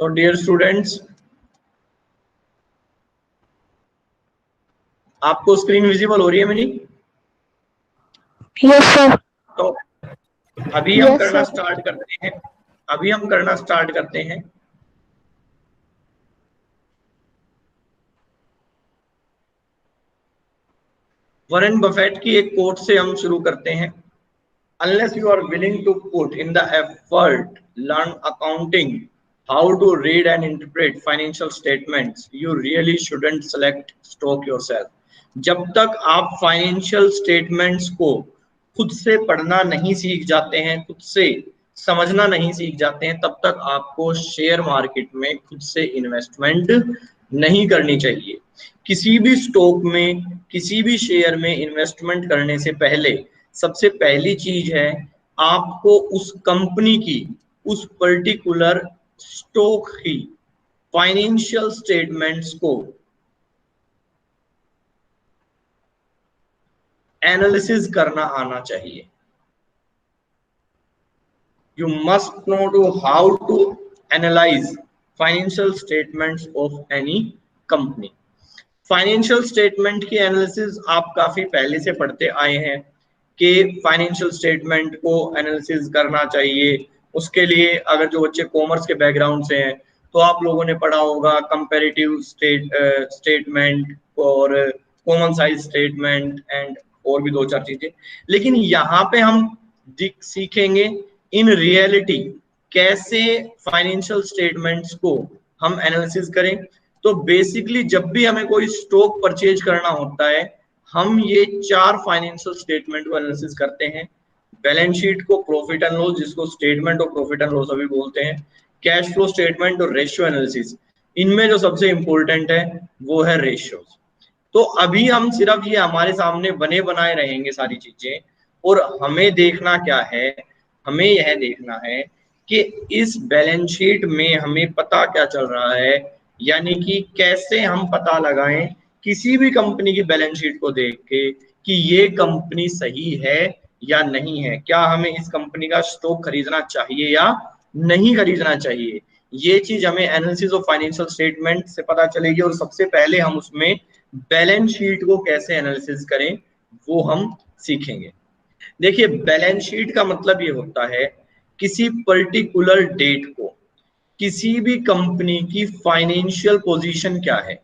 तो dear students, आपको screen visible हो रही है मेरी? Yes sir. तो अभी हम Yes, करना sir. स्टार्ट करते हैं। अभी हम करना स्टार्ट करते हैं। वॉरेन बफेट की एक कोट से हम शुरू करते हैं। Unless you are willing to put in the effort, learn accounting, how to read and interpret financial statements, you really shouldn't select stock yourself. जब तक आप फाइनेंशियल स्टेटमेंट्स को खुद से पढ़ना नहीं सीख जाते हैं, खुद से समझना नहीं सीख जाते हैं, तब तक आपको शेयर मार्केट में खुद से इन्वेस्टमेंट नहीं करनी चाहिए। किसी भी स्टॉक में, किसी भी शेयर में इन्वेस्टमेंट करने से पहले सबसे पहली चीज है, आपको उस कंपनी की, उस पर्टिकुलर स्टॉक की फाइनेंशियल स्टेटमेंट्स को एनालिसिस करना आना चाहिए। You must know to how to analyze financial statements of any company. Financial statement की एनालिसिस आप काफी पहले से पढ़ते आए हैं कि फाइनेंशियल स्टेटमेंट को एनालिसिस करना चाहिए। उसके लिए अगर जो बच्चे कॉमर्स के बैकग्राउंड से हैं तो आप लोगों ने पढ़ा होगा कंपैरेटिव स्टेटमेंट और कॉमन साइज स्टेटमेंट एंड और भी दो चार चीजें। लेकिन यहाँ पे हम सीखेंगे इन रियलिटी कैसे फाइनेंशियल स्टेटमेंट्स को हम एनालिसिस करें। तो बेसिकली जब भी हमें कोई स्टॉक परचेज करना होता है, हम ये चार फाइनेंशियल स्टेटमेंट को एनालिसिस करते हैं। बैलेंस शीट को, प्रॉफिट एंड लॉस जिसको statement of profit and loss अभी बोलते हैं, कैश फ्लो स्टेटमेंट और रेशियो एनालिसिस। इनमें जो सबसे इंपॉर्टेंट है वो है रेशियोज। तो अभी हम सिर्फ ये हमारे सामने बने बनाए रहेंगे सारी चीजें, और हमें देखना क्या है, हमें यह देखना है कि इस बैलेंस शीट में हमें पता क्या चल रहा है, यानी कि कैसे हम पता लगाएं किसी भी कंपनी की बैलेंस शीट को देख के कि ये कंपनी सही है या नहीं है, क्या हमें इस कंपनी का स्टॉक खरीदना चाहिए या नहीं खरीदना चाहिए। ये चीज हमें एनालिसिस ऑफ फाइनेंशियल स्टेटमेंट से पता चलेगी, और सबसे पहले हम उसमें बैलेंस शीट को कैसे एनालिसिस करें वो हम सीखेंगे। देखिए, बैलेंस शीट का मतलब ये होता है किसी पर्टिकुलर डेट को किसी भी कंपनी की फाइनेंशियल पोजीशन क्या है,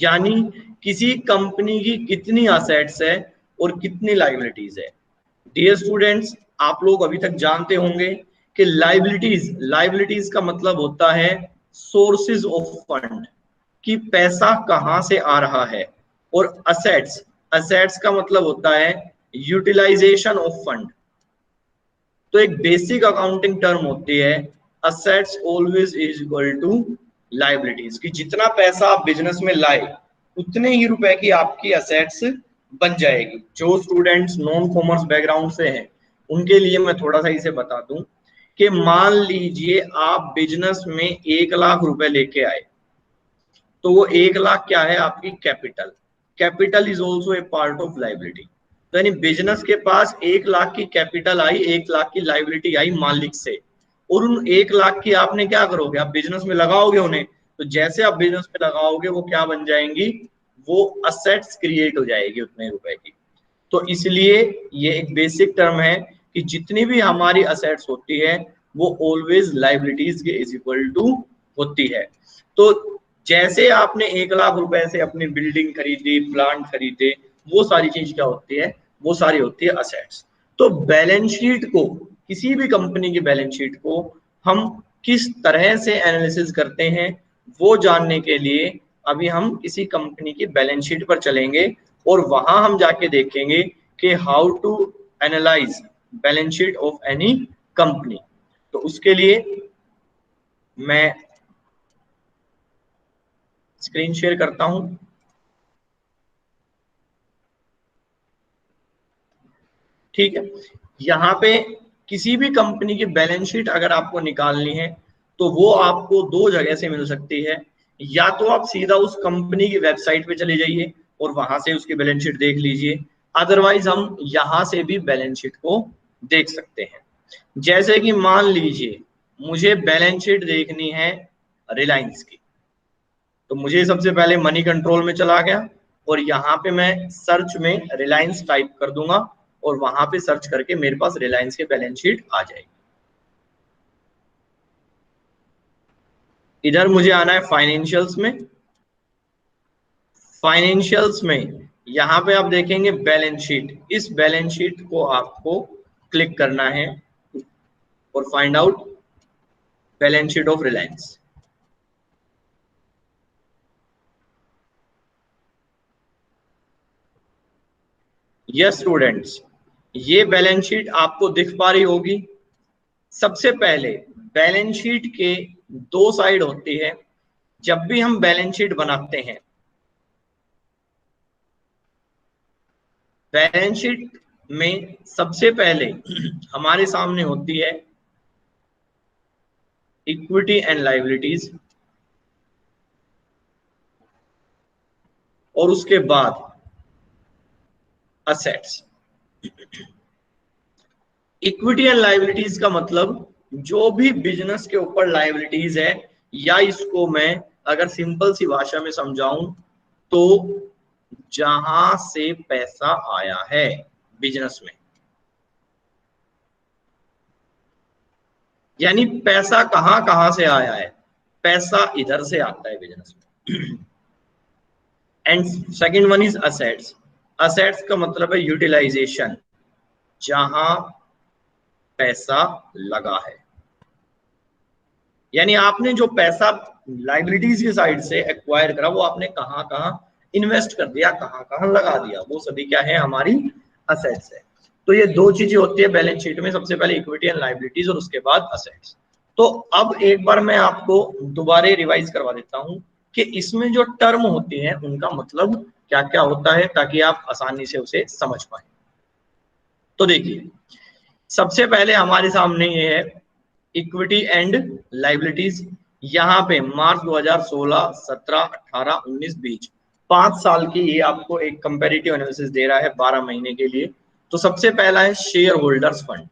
यानी किसी कंपनी की कितनी असेट्स है और कितनी लायबिलिटीज है। डियर स्टूडेंट्स, आप लोग अभी तक जानते होंगे कि लायबिलिटीज का मतलब होता है सोर्सेज ऑफ फंड, कि पैसा कहां से आ रहा है, और असेट्स का मतलब होता है यूटिलाइजेशन ऑफ फंड। तो एक बेसिक अकाउंटिंग टर्म होती है assets always is equal to liabilities, कि जितना पैसा आप बिजनेस में लाए उतने ही रुपए की आपकी असेट्स बन जाएगी। जो स्टूडेंट्स नॉन कॉमर्स बैकग्राउंड से हैं उनके लिए मैं थोड़ा सा इसे बता दूं कि मान लीजिए आप बिजनेस में 1 लाख रुपए लेके आए, तो वो 1 लाख क्या है, आपकी capital. Capital is also a part of liability. तो यानी बिजनेस के पास 1 लाख की कैपिटल आई, 1 लाख की लाइबिलिटी आई मालिक से, और उन 1 लाख की आपने क्या करोगे, आप बिजनेस में लगाओगे उन्हें। तो जैसे आप बिजनेस में लगाओगे वो क्या बन जाएंगी, वो असेट्स क्रिएट हो जाएगी उतने रुपए की। तो इसलिए ये एक बेसिक टर्म है कि जितनी भी हमारी असेट्स होती है वो ऑलवेज लाइबिलिटीज के इज इक्वल टू होती है। तो जैसे आपने 1 लाख रुपए से अपनी बिल्डिंग खरीदी, प्लांट खरीदे, वो सारी चीज क्या होती है, वो सारी होती है असेट्स। तो बैलेंस शीट को, किसी भी कंपनी की बैलेंस शीट को हम किस तरह से एनालिसिस करते हैं वो जानने के लिए अभी हम किसी कंपनी की बैलेंस शीट पर चलेंगे, और वहां हम जाके देखेंगे कि how to analyse balance sheet of any company. तो उसके लिए मैं स्क्रीन शेयर करता हूं। ठीक है, यहाँ पे किसी भी कंपनी की बैलेंस शीट अगर आपको निकालनी है तो वो आपको दो जगह से मिल सकती है। या तो आप सीधा उस कंपनी की वेबसाइट पे चले जाइए और वहां से उसकी बैलेंस शीट देख लीजिए, अदरवाइज हम यहाँ से भी बैलेंस शीट को देख सकते हैं। जैसे कि मान लीजिए मुझे बैलेंस शीट देखनी है रिलायंस की, तो मुझे सबसे पहले मनी कंट्रोल में चला गया और यहाँ पे मैं सर्च में रिलायंस टाइप कर दूंगा और वहां पे सर्च करके मेरे पास रिलायंस के बैलेंस शीट आ जाएगी। इधर मुझे आना है फाइनेंशियल्स में। फाइनेंशियल्स में यहाँ पे आप देखेंगे बैलेंस शीट, इस बैलेंस शीट को आपको क्लिक करना है और find out balance sheet of Reliance. Yes students, ये बैलेंस शीट आपको दिख पा रही होगी। सबसे पहले बैलेंस शीट के दो साइड होती है। जब भी हम बैलेंस शीट बनाते हैं, बैलेंस शीट में सबसे पहले हमारे सामने होती है इक्विटी एंड लायबिलिटीज, और उसके बाद असेट्स। इक्विटी एंड लायबिलिटीज का मतलब जो भी बिजनेस के ऊपर लायबिलिटीज है, या इसको मैं अगर सिंपल सी भाषा में समझाऊं तो जहां से पैसा आया है बिजनेस में, यानी पैसा कहां कहां से आया है, पैसा इधर से आता है बिजनेस में। And second one is assets. Assets का मतलब है यूटिलाइजेशन, जहां पैसा लगा है, यानी आपने जो पैसा लाइबिलिटीज की साइड से एक्वायर करा वो आपने कहां कहां इन्वेस्ट कर दिया, कहां कहां लगा दिया, वो सभी क्या है, हमारी असेट्स है। तो ये दो चीजें होती है बैलेंस शीट में, सबसे पहले इक्विटी एंड लाइबिलिटीज और उसके बाद असेट्स। तो अब एक बार मैं आपको दोबारा रिवाइज करवा देता हूं कि इसमें जो टर्म होती है उनका मतलब क्या क्या होता है, ताकि आप आसानी से उसे समझ पाए। तो देखिए, सबसे पहले हमारे सामने ये है इक्विटी एंड लाइबिलिटीज। यहाँ पे मार्च 2016, 17, 18, 19, 20 5 साल की ये आपको एक कंपैरेटिव एनालिसिस दे रहा है 12 महीने के लिए। तो सबसे पहला है शेयर होल्डर्स फंड।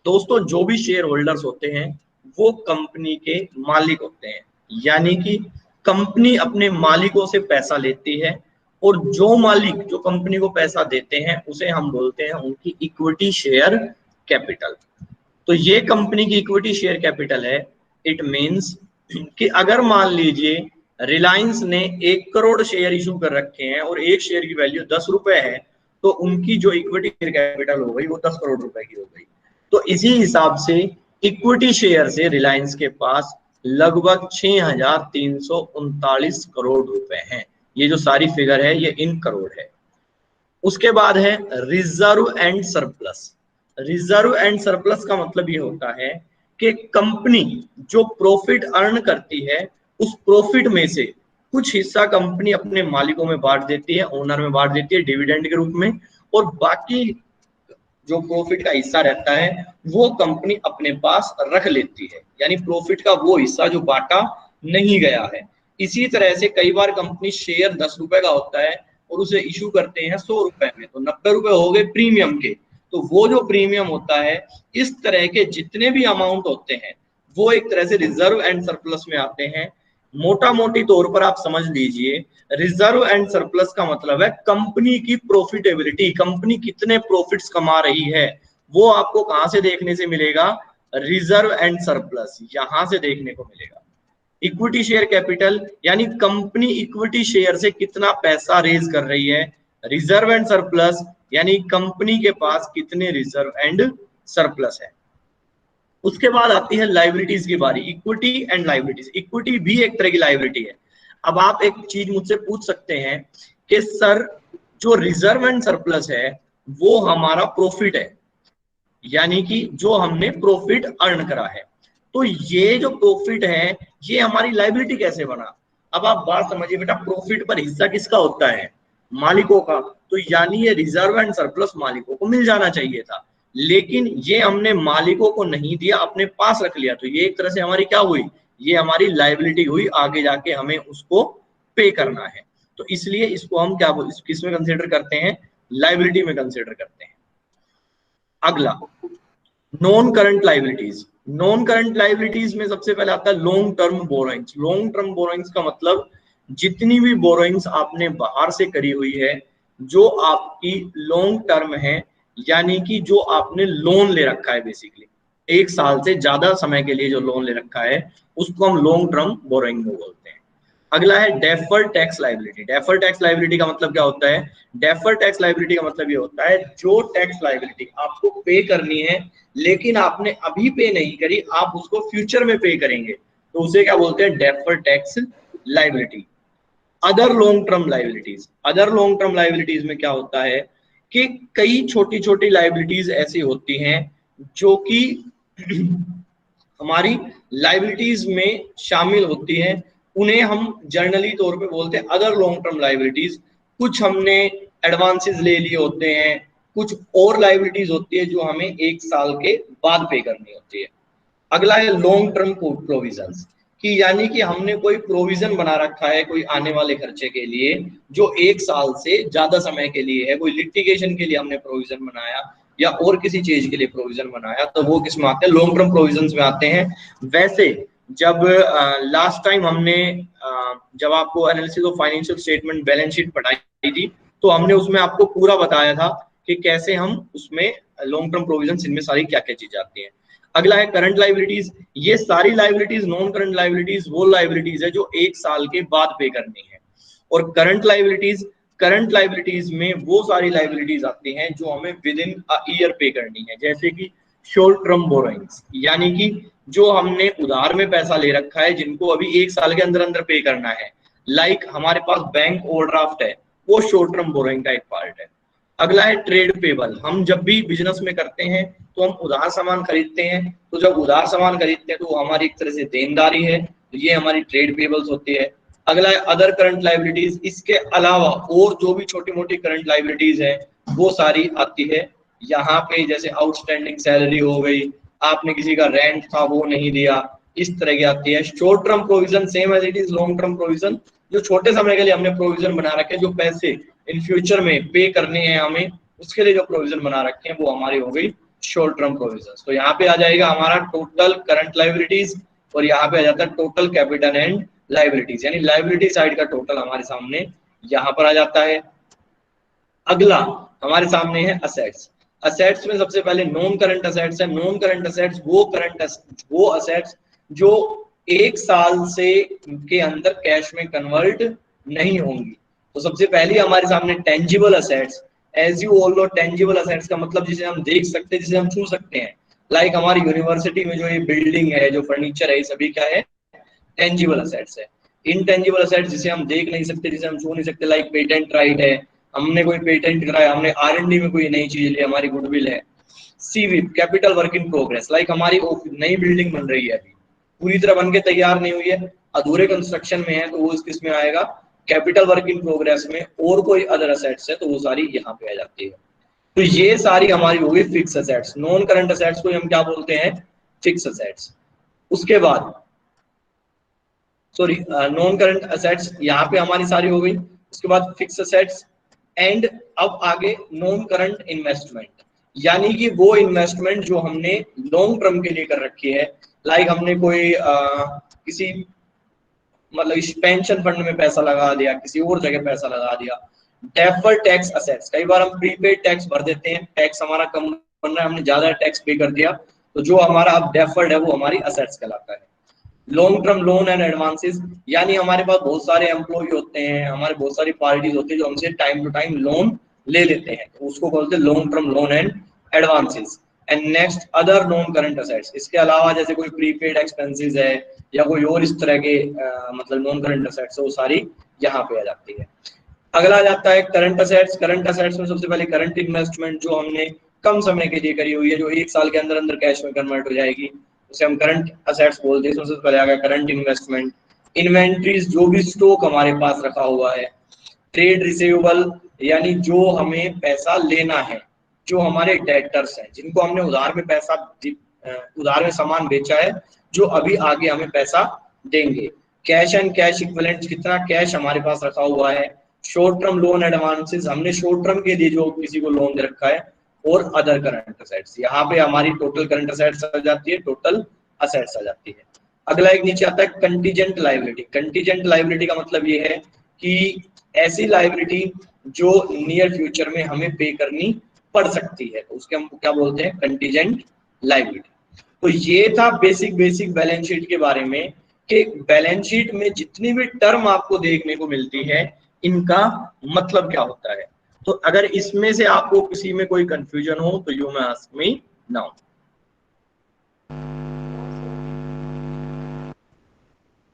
दोस्तों, जो भी शेयर होल्डर्स होते हैं वो कंपनी के मालिक होते हैं, यानी कि कंपनी अपने मालिकों से पैसा लेती है और जो मालिक जो कंपनी को पैसा देते हैं उसे हम बोलते हैं उनकी इक्विटी शेयर कैपिटल। तो ये कंपनी की इक्विटी शेयर कैपिटल है। इट मींस कि अगर मान लीजिए रिलायंस ने 1 करोड़ शेयर इशू कर रखे हैं और एक शेयर की वैल्यू 10 रुपए है, तो उनकी जो इक्विटी शेयर कैपिटल हो गई वो 10 करोड़ रुपए की हो गई। तो इसी हिसाब से इक्विटी शेयर से रिलायंस के पास लगभग 6,339 करोड़ रुपए हैं। ये जो सारी फिगर है ये इन करोड़ है। उसके बाद है reserve and surplus. Reserve and surplus का मतलब ये होता है कि कंपनी जो प्रॉफिट अर्न करती है उस प्रॉफिट में से कुछ हिस्सा कंपनी अपने मालिकों में बांट देती है, ओनर में बांट देती है डिविडेंड के रूप में, और बाकी जो प्रॉफिट का हिस्सा रहता है वो कंपनी अपने पास रख लेती है, यानी प्रॉफिट का वो हिस्सा जो बांटा नहीं गया है। इसी तरह से कई बार कंपनी शेयर 10 रुपए का होता है और उसे इशू करते हैं 100 रुपए में, तो 90 रुपए हो गए प्रीमियम के। तो वो जो प्रीमियम होता है, इस तरह के जितने भी अमाउंट होते हैं वो एक तरह से रिजर्व एंड सरप्लस में आते हैं। मोटा मोटी तौर पर आप समझ लीजिए, रिजर्व एंड सरप्लस का मतलब है कंपनी की प्रॉफिटेबिलिटी, कंपनी कितने प्रॉफिट्स कमा रही है वो आपको कहां से देखने से मिलेगा, रिजर्व एंड सरप्लस यहां से देखने को मिलेगा। इक्विटी शेयर कैपिटल यानी कंपनी इक्विटी शेयर से कितना पैसा रेज कर रही है, रिजर्व एंड सरप्लस यानी कंपनी के पास कितने रिजर्व एंड सरप्लस है। उसके बाद आती है लाइबिलिटीज की बारी, इक्विटी एंड लाइबिलिटीज। इक्विटी भी एक तरह की लाइबिलिटी है। अब आप एक चीज मुझसे पूछ सकते हैं कि सर जो रिजर्व एंड सरप्लस है वो हमारा प्रॉफिट है, यानी कि जो हमने प्रॉफिट अर्न करा है, तो ये जो प्रॉफिट है ये हमारी लाइबिलिटी कैसे बना। अब आप बात समझिए बेटा, प्रॉफिट पर हिस्सा किसका होता है, मालिकों का। तो यानी ये रिजर्व एंड सरप्लस मालिकों को मिल जाना चाहिए था, लेकिन ये हमने मालिकों को नहीं दिया, अपने पास रख लिया। तो ये एक तरह से हमारी क्या हुई, ये हमारी लाइबिलिटी हुई, आगे जाके हमें उसको पे करना है। तो इसलिए इसको हम क्या किस में कंसिडर करते हैं, लाइबिलिटी में कंसिडर करते हैं। अगला non current liabilities, non current liabilities में सबसे पहले आता है long term borrowings. Long term borrowings का मतलब जितनी भी बोरोइंग्स आपने बाहर से करी हुई है जो आपकी लॉन्ग टर्म है, यानी कि जो आपने लोन ले रखा है, बेसिकली 1 साल से ज्यादा समय के लिए जो लोन ले रखा है, उसको हम लॉन्ग टर्म बोरोइंग बोलते हैं। अगला है deferred tax liability. Deferred tax liability का मतलब क्या होता है? डेफर्ड टैक्स लाइबिलिटी का मतलब ये होता है जो टैक्स लाइबिलिटी आपको पे करनी है लेकिन आपने अभी पे नहीं करी, आप उसको फ्यूचर में पे करेंगे, तो उसे क्या बोलते हैं? Deferred tax liability. Other long term liabilities, other long term liabilities में क्या होता है कि कई छोटी छोटी लाइबिलिटीज ऐसी होती हैं जो कि हमारी लाइबिलिटीज में शामिल होती हैं, उन्हें हम जर्नली तौर पे बोलते हैं अदर लॉन्ग टर्म लाइबिलिटीज। कुछ हमने एडवांसेस ले लिए होते हैं, कुछ और लाइबिलिटीज होती है जो हमें 1 साल के बाद पे करनी होती है। अगला है लॉन्ग टर्म प्रोविजंस, कि यानी कि हमने कोई प्रोविजन बना रखा है कोई आने वाले खर्चे के लिए जो 1 साल से ज्यादा समय के लिए है, कोई लिटिगेशन के लिए हमने प्रोविजन बनाया या और किसी चीज के लिए प्रोविजन बनाया, तो वो किस में आते हैं? लॉन्ग टर्म प्रोविजंस में आते हैं। वैसे जब लास्ट टाइम हमने जब आपको analysis of financial statement balance sheet पढ़ाई थी, तो हमने उसमें आपको पूरा बताया था कि कैसे हम उसमें लॉन्ग टर्म प्रोविजंस, इनमें सारी क्या क्या चीजें आती हैं। अगला है करंट लाइबिलिटीज। ये सारी लाइबिलिटीज, नॉन करंट लाइबिलिटीज वो लाइबिलिटीज है जो 1 साल के बाद पे करनी है। और करंट लाइबिलिटीज, करंट लाइबिलिटीज में वो सारी लाइबिलिटीज आती हैं जो हमें विद इन अ ईयर पे करनी है, जैसे कि शॉर्ट टर्म बोरोइंग्स, यानी कि जो हमने उधार में पैसा ले रखा है जिनको अभी 1 साल के अंदर अंदर पे करना है, लाइक हमारे पास बैंक ओवरड्राफ्ट है, वो शॉर्ट टर्म बोरोइंग का एक पार्ट है। अगला है ट्रेड पेबल। हम जब भी बिजनेस में करते हैं तो हम उधार सामान खरीदते हैं, तो जब उधार सामान खरीदते हैं तो वो हमारी एक तरह से देनदारी है, तो ये हमारी ट्रेड पेबल्स होती है। अगला है अदर करंट लाइबिलिटीज। इसके अलावा और जो भी छोटी मोटी करंट लाइबिलिटीज है वो सारी आती है यहाँ पे, जैसे आउटस्टैंडिंग सैलरी हो गई, आपने किसी का रेंट था वो नहीं दिया, इस तरह की आती है। Short term provision same as it is long term provision, जो छोटे समय के लिए हमने प्रोविजन बना रखे, जो पैसे इन फ्यूचर में पे करने हैं हमें, उसके लिए जो प्रोविजन बना रखे हैं वो हमारी हो गई शॉर्ट टर्म प्रोविजन। तो यहाँ पे आ जाएगा हमारा टोटल करंट लाइबिलिटीज, और यहाँ पे आ जाता है टोटल कैपिटल एंड लाइबिलिटीज, यानी लाइबिलिटी साइड का टोटल हमारे सामने यहाँ पर आ जाता है। अगला हमारे सामने है असेट्स। असेट्स में सबसे पहले नॉन करंट असेट्स है। नॉन करंट असेट्स वो असेट्स जो 1 साल से के अंदर कैश में कन्वर्ट नहीं होंगी। तो सबसे पहले हमारे सामने tangible assets. As you all know, tangible assets का मतलब जिसे हम देख सकते हैं, जिसे हम छू सकते हैं। लाइक हमारी यूनिवर्सिटी में जो ये बिल्डिंग है, जो फर्नीचर है, ये सभी क्या है? टेंजिबल असेट्स है। इनटेंजिबल असेट्स जिसे हम देख नहीं सकते, जिसे हम छू नहीं सकते, लाइक पेटेंट राइट है, हमने कोई पेटेंट कराया, हमने R&D में कोई नई चीज ली, हमारी गुडविल है। सीवीप capital work in progress, like हमारी नई बिल्डिंग बन रही है, अभी पूरी तरह बन के तैयार नहीं हुई है, अधूरे कंस्ट्रक्शन में है, तो वो किस में आएगा? कैपिटल वर्क इन प्रोग्रेस में। और कोई अदर असेट्स है तो वो सारी यहाँ पे आ जाती है। तो ये सारी हमारी होगी fix assets. Non current assets को हम क्या बोलते हैं? Fix assets. उसके बाद सॉरी, नॉन करंट असेट्स यहाँ पे हमारी सारी हो गई। उसके बाद फिक्स असेट्स एंड अब आगे नॉन करंट इन्वेस्टमेंट, यानी कि वो इन्वेस्टमेंट जो हमने लॉन्ग टर्म के लिए कर रखी है। लाइक हमने कोई किसी मतलब इस पेंशन फंड में पैसा लगा दिया, किसी और जगह पैसा लगा दिया। डेफर्ड टैक्स असेट्स, कई बार हम प्रीपेड टैक्स भर देते हैं, टैक्स हमारा कम बन रहा है, हमने ज्यादा टैक्स पे कर दिया, तो जो हमारा अब डेफर्ड है वो हमारी असेट्स कहलाता है। Long term loan and advances, यानी हमारे पास बहुत सारे एम्प्लॉय होते हैं, हमारे बहुत सारी पार्टीज होती है जो हमसे टाइम टू टाइम लोन ले लेते हैं, तो उसको बोलते हैं long term loan and advances. And next other non current assets, इसके अलावा जैसे कोई प्रीपेड एक्सपेंसेस है या कोई और इस तरह के मतलब नॉन करंट असेट्स है, वो सारी यहाँ पे आ जाती है। अगला आ जाता है करंट असेट्स। करंट असेट्स में सबसे पहले करंट इन्वेस्टमेंट जो हमने कम समय के लिए करी हुई है, जो 1 साल के अंदर अंदर कैश में कन्वर्ट हो जाएगी, उसे हम करंट असेट्स बोलते हैं। सबसे पहले आ गया करंट इन्वेस्टमेंट। इन्वेंट्रीज, जो भी स्टॉक हमारे पास रखा हुआ है। ट्रेड रिसीवेबल, यानी जो हमें पैसा लेना है, जो हमारे डेटर्स हैं, जिनको हमने उधार में पैसा उधार में सामान बेचा है, जो अभी आगे हमें पैसा देंगे। कैश एंड कैश इक्विवेलेंट, कितना कैश हमारे पास रखा हुआ है। शॉर्ट टर्म लोन एडवांसेस, हमने शॉर्ट टर्म के लिए जो किसी को लोन दे रखा है और अदर करंट असेट्स। यहाँ पे हमारी टोटल करंट असेट्स आ जाती है, टोटल असेट्स आ जाती है। अगला एक नीचे आता है कंटीजेंट लायबिलिटी। कंटीजेंट लायबिलिटी का मतलब ये है कि ऐसी लायबिलिटी जो नियर फ्यूचर में हमें पे करनी पड़ सकती है, तो उसके हम क्या बोलते हैं, कंटीजेंट लायबिलिटी। तो ये था बेसिक बैलेंस शीट के बारे में कि बैलेंस शीट में जितनी भी टर्म आपको देखने को मिलती है इनका मतलब क्या होता है। तो अगर इसमें से आपको किसी में कोई कंफ्यूजन हो तो you may ask me now.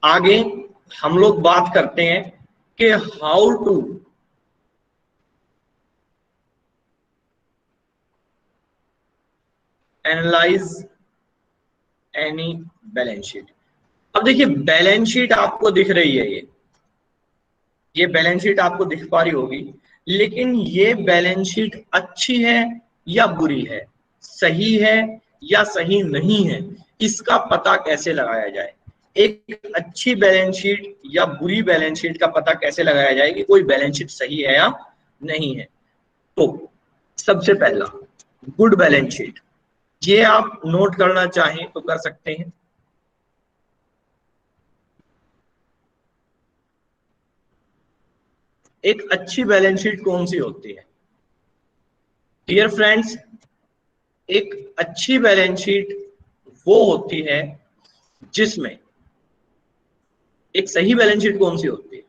आगे हम लोग बात करते हैं कि how to analyse any balance sheet. अब देखिए बैलेंस शीट आपको दिख रही है, ये बैलेंस शीट आपको दिख पा रही होगी, लेकिन ये बैलेंस शीट अच्छी है या बुरी है, सही है या सही नहीं है, इसका पता कैसे लगाया जाए। एक अच्छी बैलेंस शीट या बुरी बैलेंस शीट का पता कैसे लगाया जाए कि कोई बैलेंस शीट सही है या नहीं है। तो सबसे पहला गुड बैलेंस शीट, ये आप नोट करना चाहें तो कर सकते हैं। एक अच्छी बैलेंस शीट कौन सी होती है डियर फ्रेंड्स? एक अच्छी बैलेंस शीट वो होती है जिसमें, एक सही बैलेंस शीट कौन सी होती है,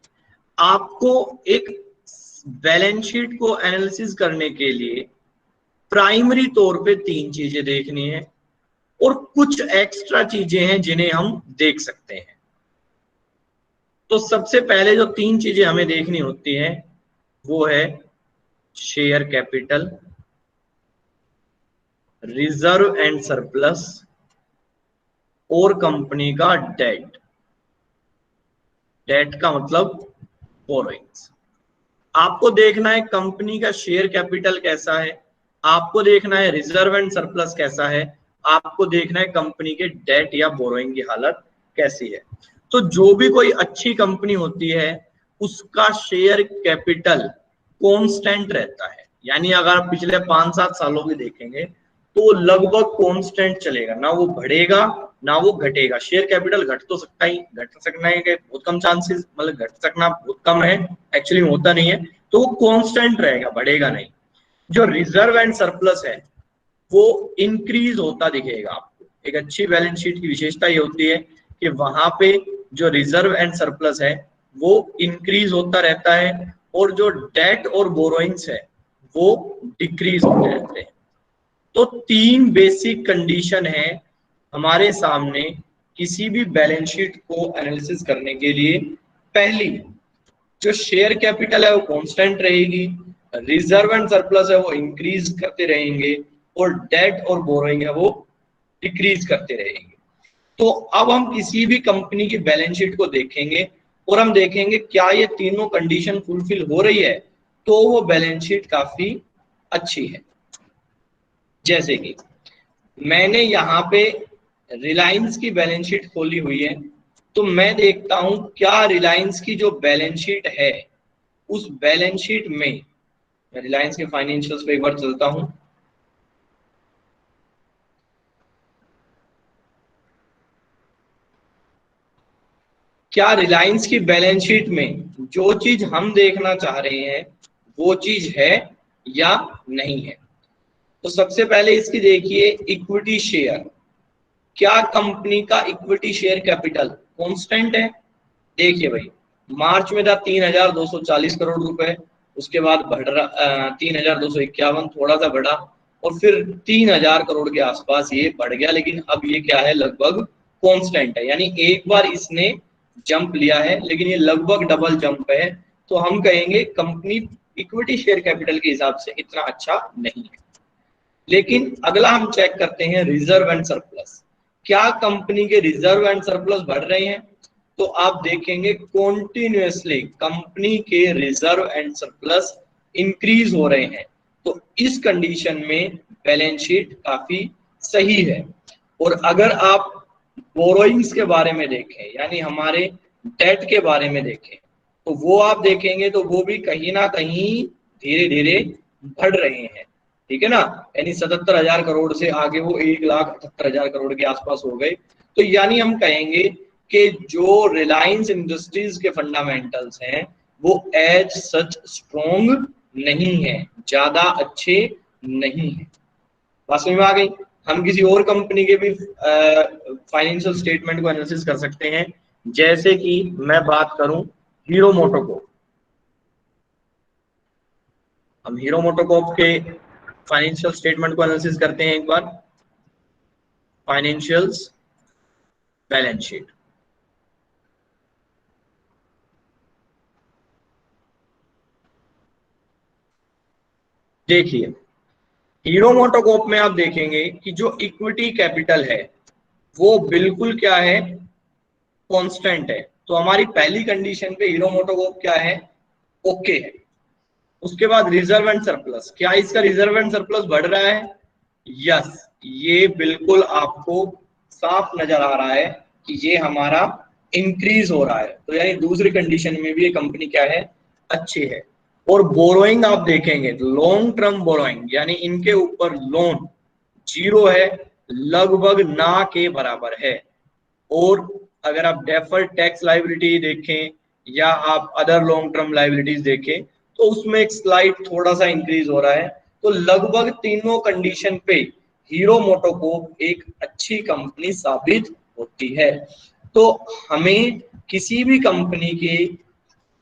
आपको एक बैलेंस शीट को एनालिसिस करने के लिए प्राइमरी तौर पे तीन चीजें देखनी है और कुछ एक्स्ट्रा चीजें हैं जिन्हें हम देख सकते हैं। तो सबसे पहले जो तीन चीजें हमें देखनी होती हैं वो है share capital, reserve and surplus और कंपनी का डेट। डेट का मतलब बोरोइंग्स। आपको देखना है कंपनी का शेयर कैपिटल कैसा है, आपको देखना है रिजर्व एंड सरप्लस कैसा है, आपको देखना है कंपनी के डेट या बोरोइंग की हालत कैसी है। तो जो भी कोई अच्छी कंपनी होती है उसका शेयर कैपिटल कांस्टेंट रहता है, यानी अगर आप पिछले 5-7 सालों की देखेंगे तो लगभग कांस्टेंट चलेगा, ना वो बढ़ेगा ना वो घटेगा। शेयर कैपिटल घट तो सकता ही, घट सकना है बहुत कम चांसेस, मतलब घट सकना बहुत कम है, एक्चुअली होता नहीं है, तो वो कांस्टेंट रहेगा, बढ़ेगा नहीं। जो रिजर्व एंड सरप्लस है वो इंक्रीज होता दिखेगा आपको। एक अच्छी बैलेंस शीट की विशेषता ये होती है कि वहां पे जो रिजर्व एंड सरप्लस है वो इंक्रीज होता रहता है और जो डेट और बोरोइंग्स है वो डिक्रीज होते रहते हैं। तो तीन बेसिक कंडीशन है हमारे सामने किसी भी बैलेंस शीट को एनालिसिस करने के लिए। पहली, जो शेयर कैपिटल है वो कांस्टेंट रहेगी, रिजर्व एंड सरप्लस है वो इंक्रीज करते रहेंगे और डेट और बोरोइंग है वो डिक्रीज करते रहेंगे। तो अब हम किसी भी कंपनी की बैलेंस शीट को देखेंगे और हम देखेंगे क्या ये तीनों कंडीशन फुलफिल हो रही है, तो वो बैलेंस शीट काफी अच्छी है। जैसे कि मैंने यहाँ पे रिलायंस की बैलेंस शीट खोली हुई है, तो मैं देखता हूं क्या रिलायंस की जो बैलेंस शीट है उस बैलेंस शीट में, मैं रिलायंस के फाइनेंशियल्स पे एक बार चलता हूं, क्या रिलायंस की बैलेंस शीट में जो चीज हम देखना चाह रहे हैं वो चीज है या नहीं है। तो सबसे पहले इसकी देखिए इक्विटी शेयर, क्या कंपनी का इक्विटी शेयर कैपिटल कांस्टेंट है? देखिए भाई, मार्च में था 3,240 करोड़ रुपए, उसके बाद बढ़ रहा 3,251, थोड़ा सा बढ़ा और फिर 3,000 करोड़ के आसपास ये बढ़ गया, लेकिन अब ये क्या है, लगभग कांस्टेंट है। यानी एक बार इसने जंप लिया है लेकिन ये लगभग डबल जंप है, तो हम कहेंगे कंपनी इक्विटी शेयर कैपिटल के हिसाब से इतना अच्छा नहीं है। लेकिन अगला हम चेक करते हैं रिजर्व एंड सरप्लस, क्या कंपनी के रिजर्व एंड सरप्लस बढ़ रहे हैं? तो आप देखेंगे कॉन्टिन्यूसली कंपनी के रिजर्व एंड सरप्लस इंक्रीज हो रहे हैं। तो इस कंडीशन में बैलेंस शीट काफी सही है। और अगर आप बोरोइंग्स के बारे में देखें, यानी हमारे डेट के बारे में देखें, तो वो आप देखेंगे तो वो भी कहीं ना कहीं धीरे धीरे बढ़ रहे हैं। ठीक है ना, यानी 77,000 करोड़ से आगे वो 1,78,000 करोड़ के आसपास हो गए। तो यानी हम कहेंगे कि जो रिलायंस इंडस्ट्रीज के फंडामेंटल्स हैं वो एज सच स्ट्रॉन्ग नहीं है, ज्यादा अच्छे नहीं है। बात समझ में आ गई। हम किसी और कंपनी के भी फाइनेंशियल स्टेटमेंट को एनालिसिस कर सकते हैं, जैसे कि मैं बात करूं हीरो मोटोकॉर्प। हम हीरो मोटोकॉर्प के फाइनेंशियल स्टेटमेंट को एनालिसिस करते हैं एक बार। Financials, balance sheet. देखिए हीरो मोटोकॉर्प में आप देखेंगे कि जो इक्विटी कैपिटल है वो बिल्कुल क्या है, कांस्टेंट है। तो हमारी पहली कंडीशन पे हीरो मोटोकॉर्प क्या है, ओके है। उसके बाद रिजर्व एंड सरप्लस, क्या इसका रिजर्व एंड सरप्लस बढ़ रहा है? यस, ये बिल्कुल आपको साफ नजर आ रहा है कि ये हमारा इंक्रीज हो रहा है। तो यानी दूसरी कंडीशन में भी ये कंपनी क्या है, अच्छी है। और बोरोइंग आप देखेंगे तो लॉन्ग टर्म बोरोइंग यानी इनके ऊपर लोन जीरो है, लगभग ना के बराबर है। और अगर आप डेफर्ड टैक्स लाइबिलिटी देखें या आप अदर लॉन्ग टर्म लाइबिलिटीज देखें तो उसमें एक स्लाइड थोड़ा सा इंक्रीज हो रहा है। तो लगभग तीनों कंडीशन पे हीरो मोटोकॉर्प एक अच्छी कंपनी साबित होती है। तो हमें किसी भी कंपनी के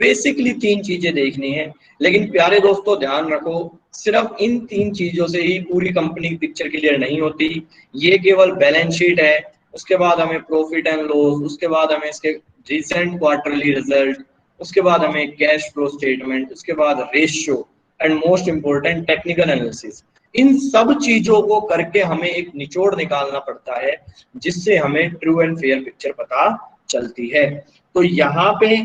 बेसिकली तीन चीजें देखनी है। लेकिन प्यारे दोस्तों ध्यान रखो, सिर्फ इन तीन चीजों से ही पूरी कंपनी की पिक्चर क्लियर नहीं होती। ये केवल बैलेंस शीट है, उसके बाद हमें प्रॉफिट एंड लॉस, उसके बाद हमें इसके रिसेंट क्वार्टरली रिजल्ट, उसके बाद हमें कैश फ्लो स्टेटमेंट, उसके बाद ratio and most important technical analysis. इन सब चीजों को करके हमें एक निचोड़ निकालना पड़ता है जिससे हमें ट्रू एंड फेयर पिक्चर पता चलती है। तो यहाँ पे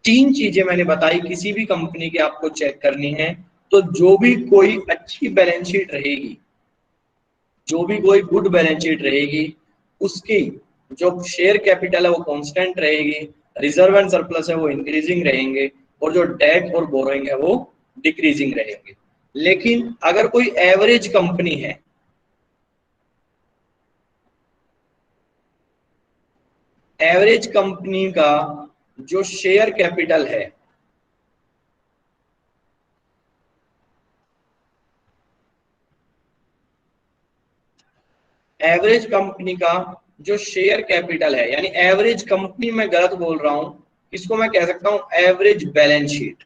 तीन चीजें मैंने बताई किसी भी कंपनी की आपको चेक करनी है। तो जो भी कोई अच्छी बैलेंस शीट रहेगी, जो भी कोई गुड बैलेंस शीट रहेगी, उसकी जो शेयर कैपिटल है वो कांस्टेंट रहेगी, रिजर्व एंड सरप्लस है वो इंक्रीजिंग रहेंगे, और जो डेट और बोरोइंग है वो डिक्रीजिंग रहेंगे। लेकिन अगर कोई एवरेज कंपनी है, एवरेज कंपनी का जो शेयर कैपिटल है, एवरेज कंपनी का जो शेयर कैपिटल है, यानी एवरेज कंपनी में गलत बोल रहा हूं, इसको मैं कह सकता हूं एवरेज बैलेंस शीट।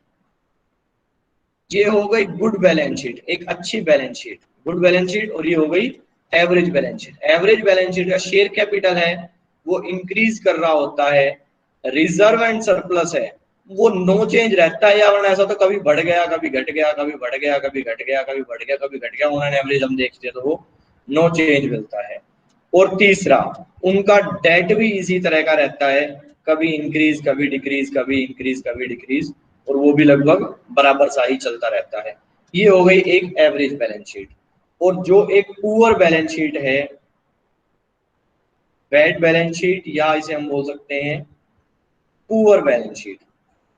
ये हो गई गुड बैलेंस शीट, एक अच्छी balance sheet, good balance sheet. और ये हो गई average balance sheet. Average balance sheet का शेयर कैपिटल है वो इंक्रीज कर रहा होता है, रिजर्व एंड सरप्लस है वो नो चेंज रहता है, या वरना ऐसा तो कभी बढ़ गया कभी घट गया, कभी बढ़ गया कभी घट गया, कभी बढ़ गया कभी घट गया, उन्होंने एवरेज हम देखते हैं तो वो नो चेंज मिलता है। और तीसरा, उनका डेट भी इसी तरह का रहता है, कभी इंक्रीज कभी डिक्रीज, कभी इंक्रीज कभी डिक्रीज, और वो भी लगभग बराबर सा ही चलता रहता है। ये हो गई एक एवरेज बैलेंस शीट। और जो एक पुअर बैलेंस शीट है, बैड बैलेंस शीट, या इसे हम बोल सकते हैं पुअर बैलेंस शीट।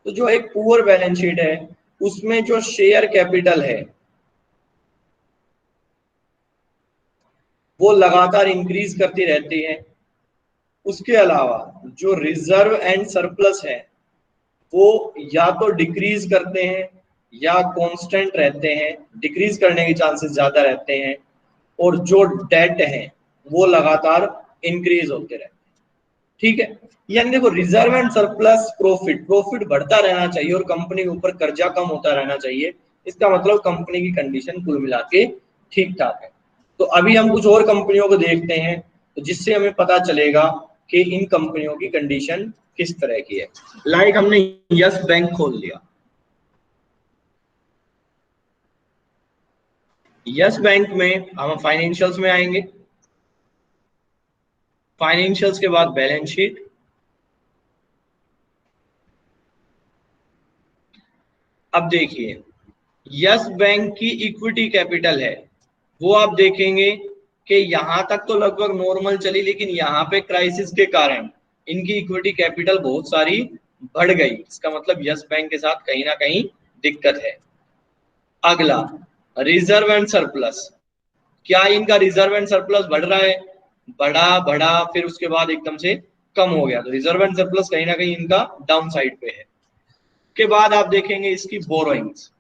तो जो एक पुअर बैलेंस शीट है उसमें जो शेयर कैपिटल है वो लगातार इंक्रीज करती रहती है। उसके अलावा जो रिजर्व एंड सरप्लस है वो या तो डिक्रीज करते हैं या कांस्टेंट रहते हैं, डिक्रीज करने के चांसेस ज्यादा रहते हैं। और जो डेट है वो लगातार इंक्रीज होते रहते हैं। ठीक है, यानी देखो reserve and surplus, profit, profit बढ़ता रहना चाहिए और कंपनी के ऊपर कर्जा कम होता रहना चाहिए। इसका मतलब कंपनी की कंडीशन कुल मिला के ठीक ठाक है। तो अभी हम कुछ और कंपनियों को देखते हैं तो जिससे हमें पता चलेगा कि इन कंपनियों की कंडीशन किस तरह की है। लाइक हमने यस बैंक खोल लिया, यस बैंक में हम फाइनेंशियल्स में आएंगे, फाइनेंशियल्स के बाद बैलेंस शीट। अब देखिए यस बैंक की इक्विटी कैपिटल है वो आप देखेंगे कि यहां तक तो लगभग नॉर्मल चली, लेकिन यहाँ पे क्राइसिस के कारण इनकी इक्विटी कैपिटल बहुत सारी बढ़ गई। इसका मतलब यस बैंक के साथ कहीं ना कहीं दिक्कत है। अगला, रिजर्व एंड सरप्लस, क्या इनका रिजर्व एंड सरप्लस बढ़ रहा है? बढ़ा बढ़ा, फिर उसके बाद एकदम से कम हो गया, तो रिजर्व एंड सरप्लस कहीं ना कहीं इनका डाउन साइड पे है। के बाद आप देखेंगे इसकी borrowings,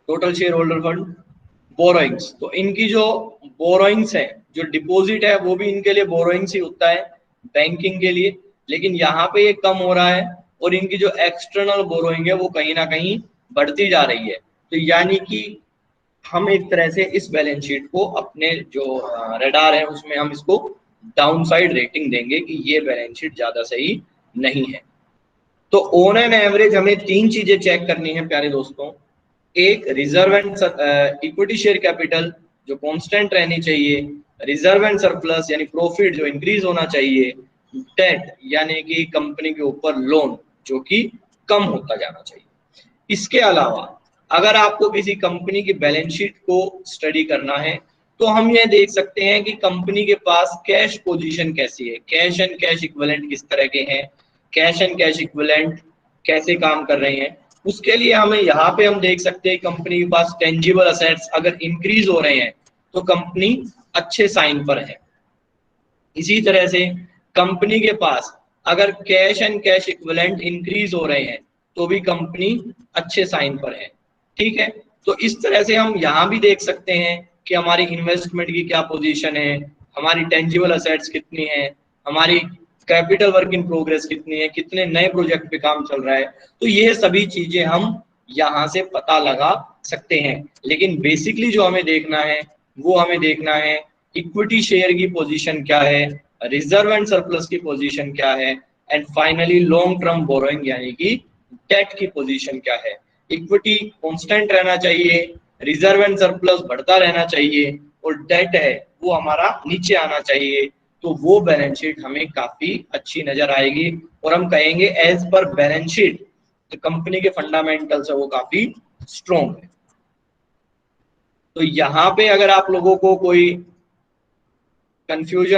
total share holder fund, borrowings, तो इनकी जो बोरोइंग्स है, जो डिपॉजिट है वो भी इनके लिए बोरोइंग्स ही होता है बैंकिंग के लिए, लेकिन यहाँ पे ये कम हो रहा है, और इनकी जो एक्सटर्नल बोरोइंग है वो कहीं ना कहीं बढ़ती जा रही है। तो यानी कि हम एक तरह से इस बैलेंस शीट को अपने जो रडार है उसमें हम इसको डाउन साइड रेटिंग देंगे कि ये बैलेंस शीट ज्यादा सही नहीं है। तो ऑन एन एवरेज हमें तीन चीजें चेक करनी है प्यारे दोस्तों। एक, reserve and equity share capital जो कांस्टेंट रहनी चाहिए, रिजर्व एंड सरप्लस यानी प्रॉफिट जो इंक्रीज होना चाहिए, डेट यानी कि कंपनी के ऊपर लोन जो कि कम होता जाना चाहिए। इसके अलावा अगर आपको किसी कंपनी की बैलेंस शीट को स्टडी करना है तो हम ये देख सकते हैं कि कंपनी के पास कैश पोजीशन कैसी है, कैश एंड कैश इक्विवेलेंट किस तरह के हैं, कैश एंड कैश इक्विवेलेंट कैसे काम कर रहे हैं। उसके लिए हमें यहाँ पे हम देख सकते हैं कंपनी के पास टेंजिबल असेट्स अगर इंक्रीज हो रहे हैं तो कंपनी अच्छे साइन पर है। इसी तरह से कंपनी के पास अगर cash and cash equivalent increase हो रहे हैं तो भी कंपनी अच्छे साइन पर है। ठीक है, तो इस तरह से हम यहाँ भी देख सकते हैं कि हमारी इन्वेस्टमेंट की क्या पोजीशन है, हमारी टेंजिबल असेट्स कितनी है, हमारी कैपिटल वर्क इन प्रोग्रेस कितनी है, कितने नए प्रोजेक्ट पे काम चल रहा है। तो ये सभी चीजें हम यहाँ से पता लगा सकते हैं, लेकिन बेसिकली जो हमें देखना है वो हमें देखना है इक्विटी शेयर की पोजीशन क्या है, रिजर्व एंड सरप्लस की पोजीशन क्या है, and finally long term borrowing यानी कि डेट की पोजीशन क्या है। इक्विटी कांस्टेंट रहना चाहिए, रिजर्व एंड सरप्लस बढ़ता रहना चाहिए, और डेट है वो हमारा नीचे आना चाहिए। तो वो बैलेंस शीट हमें काफी अच्छी नजर आएगी, और हम कहेंगे as per balance sheet company के फंडामेंटल्स है वो काफी स्ट्रॉन्ग है। तो यहाँ पे अगर आप लोगों को कोई कंफ्यूजन